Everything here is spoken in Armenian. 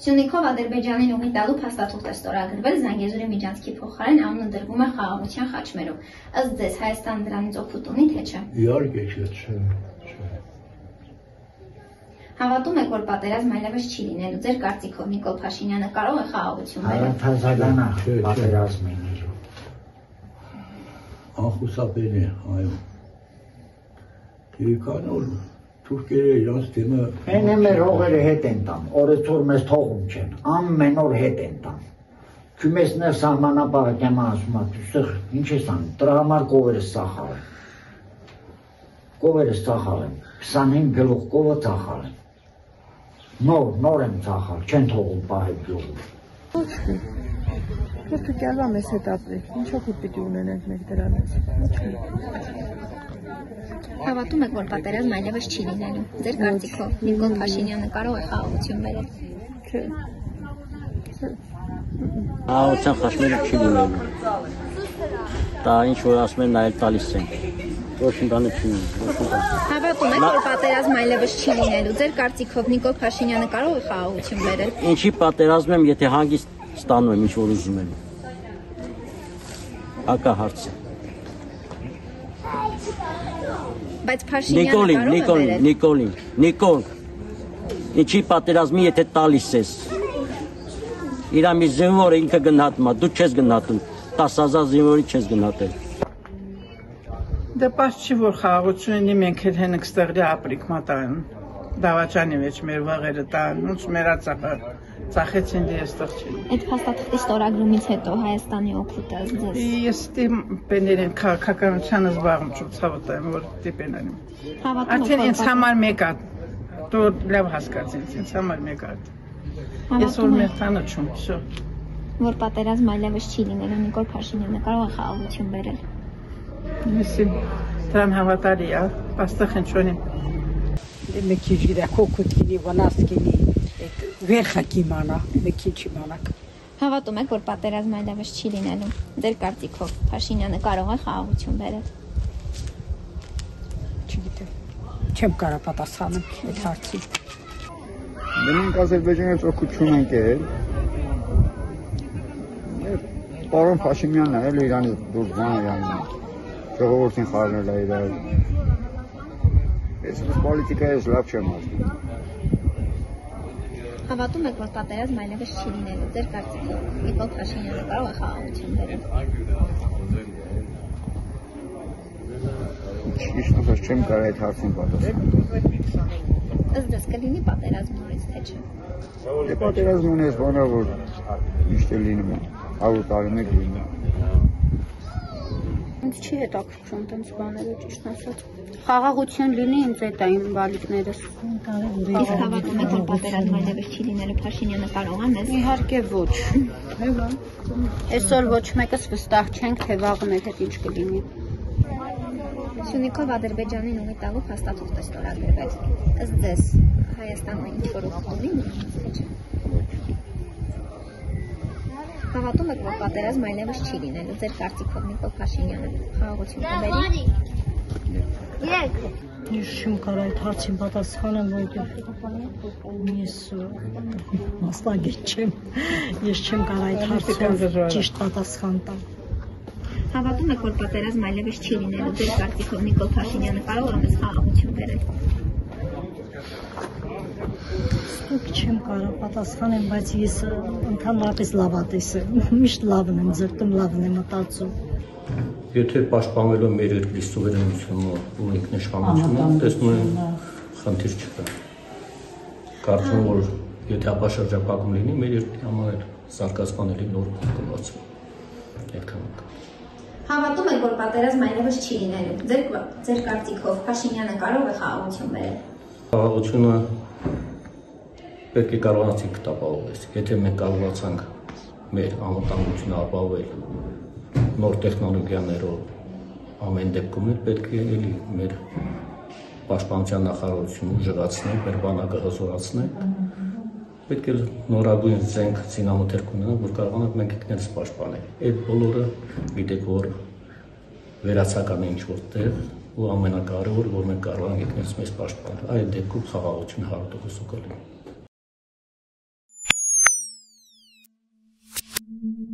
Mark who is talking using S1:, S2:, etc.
S1: Սյունիքով Ադրբեջանին ուղի տալու փաստաթուղթ է ստորագրվել Զանգեզուրի միջանցքի փոխարեն անունը դրվում է խաղաղության խաչմերով։ Ըստ ձեզ Հայաստանը դրանից օգուտ ունի, թե չէ։
S2: Իհարկե չէ։
S1: Հավատում եք, որ պատերազմ այլևս չի լինելու։ Ձեր կարծիքով Նիկոլ Փաշինյանը կարող է խաղաղություն բերել։
S3: Հարավազալանա պատերազմ լինելու։
S2: Անխուսափելի է, այո։ Քան որ թուրքերը իրանց թեմը
S3: Հենե մեր հողերը հետ են տան, օրեցօր մեզ թողում չեն, ամեն օր հետ են տան։ Քյումես ներ սահմանապահը կեմա ասում է, դու ինչ ես անում, դրա համար կովերս ծախալ եմ։ Կովերս ծախալ եմ, 25 գլուխ կովը ծախալ եմ։ Նոր եմ ծախալ, չեն թողում պահել գյուղում։
S4: Դու կյալվամ ես հետ ապրի, ինչ օգուտ պիտի ունենենք մենք դրանից։
S1: Հավատում եք, որ պատերազմ այլևս չի լինելու։ Ձեր կարծիքով Նիկոլ Փաշինյանը կարող է խաղաղություն բերել։
S4: Չէ։
S5: Խաղաղության խաչմերը չի լինելու։ Դա ինչ որ ասում են նայել տալիս են։ Ոչ մի բան չի լինելու։
S1: Հավատում եք, որ պատերազմ այլևս չի լինելու։ Ձեր կարծիքով Նիկոլ Փաշինյանը կարող է խաղաղություն բերել։
S5: Ինչի պատերազմ եմ, եթե հանգիստ ստանում եմ ինչ որ ուզում եմ։ Հակա հարց է։
S1: Բայց Փաշինյանը կարող է բերել։
S5: Նիկոլ, ինչի պատերազմի եթե տալիս ես, իրա մի զինվորը ինքը գնահատում է, դու չես գնահատում, 10,000 զինվորի չես գնահատել։
S4: Դե պաշտ չի, որ խաղաղություն ունի, մենք հետ հենք ստեղրի ապրիք մատան, դավաճանի մեջ մեր վաղերը տան, ոնց մեր ածախը ծախեցին դի եստեղ չի։
S1: Այդ փաստաթղթի ստորագրումից հետո Հայաստանի օգուտը ձեզ։
S4: Ես տիպեներին քաղաքականությանը զբաղում չու ցավոտեմ, որ տիպեներին։ Արդեն ինձ համար մեկ է, դու լավ հասկացին, ինձ համար մեկ է։ Ես որ մեր տանը չում, շո։
S1: Որ պատերազմ այլևս չի լինելու, Նիկոլ Փաշինյանը կարող է խաղաղություն բերել։
S4: Միսի դրան հավատալի է, աստղ ինչոնի։
S6: Մի քիչ հոգուտ կինի, վնաս կինի, վերխա կիմանա, մի քիչ իմանաք։
S1: Հավատում եք, որ պատերազմ այլևս չի լինելու։ Ձեր կարծիքով Փաշինյանը կարող է խաղաղություն բերել։
S6: Չգիտեմ, չեմ կարող պատասխանել այդ հարցին։
S7: Մենք Ադրբեջանից օգուտ չունենք էլ։ Պարոն Փաշինյանն է, էլ Իրանից դուրս բան է անում։ Ժողովրդին խառնել է իրար։ Ես պոլիտիկայից լավ չեմ ասում։
S1: Հավատում եք, որ պատերազմ այլևս չի լինելու։ Ձեր կարծիքով Նիկոլ Փաշինյանը կարող է խաղաղություն բերել։
S7: Ճիշտ ասած չեմ կարող այդ հարցին պատասխանել։
S1: Ըստ ձեզ կլինի պատերազմ նորից, թե չէ։
S7: Դե պատերազմ ունես բանա, որ միշտ լինում է, 100 տարի մեկ լինում է։
S8: Ինձ չի հետաքրքրում տենց բաները, ճիշտ ասած։ Խաղաղություն լինի, ինձ այդ է իմ բալիկներս։
S1: Իսկ հավատում եք, որ պատերազմ այլևս չի լինելու, Փաշինյանը կարող է մեզ։
S8: Իհարկե ոչ։ Այսօր ոչ մեկս վստահ չենք, թե վաղը մեր հետ ինչ կլինի։
S1: Սյունիքով Ադրբեջանին ուղի տալու փաստաթուղթ է ստորագրվել։ Ըստ ձեզ Հայաստանը ինչ որ օգուտ ունի, թե չէ։ Հավատում եք, որ պատերազմ այլևս չի լինելու։ Ձեր կարծիքով Նիկոլ Փաշինյանը խաղաղություն կբերի։
S6: Ես չեմ կարող այդ հարցին պատասխանեմ, որովհետև ես մասնագետ չեմ, ես չեմ կարող այդ հարցին ճիշտ պատասխան տալ։
S1: Հավատում եք, որ պատերազմ այլևս չի լինելու։ Ձեր կարծիքով Նիկոլ Փաշինյանը կարող է մեզ խաղաղություն բերել։
S6: Ստուգ չեմ կարող պատասխանեմ, բայց ես ընդհանրապես լավատես եմ, միշտ լավն եմ ձգտում, լավն եմ մտածում։
S5: Եթե պաշտպանվելու մեր երկրի սուվերենությունը ու ինքնիշխանությունը, տեսնում եմ խնդիր չկա։ Կարծում եմ, որ եթե ապաշրջապակում լինի, մեր երկրի համար զարգացմանելի նոր կբացվի։ Այդքան։
S1: Հավատում եք, որ պատերազմ այլևս չի լինելու։ Ձեր կարծիքով Փաշինյանը կարող է խաղաղություն բերել։
S5: Խաղաղությունը պետք է կարողացինք տապալվել։ Եթե մենք կարողացանք մեր անվտանգությունը ապահովել նոր տեխնոլոգիաներով, ամեն դեպքում պետք է էլի մեր պաշտպանության նախարարությունը ուժեղացնել, մեր բանակը հզորացնել։ Պետք է նորագույն զենք զինամթերք ունենանք, որ կարողանանք մենք ինքներս պաշտպանել։ Այդ բոլորը գիտեք, որ վերացական է ինչ-որ տեղ ու ամենակարևորը, որ մենք կարող ենք ինքներս մեզ պաշտպանել։ Այդ դեպքում խաղաղությունը 100% կլինի։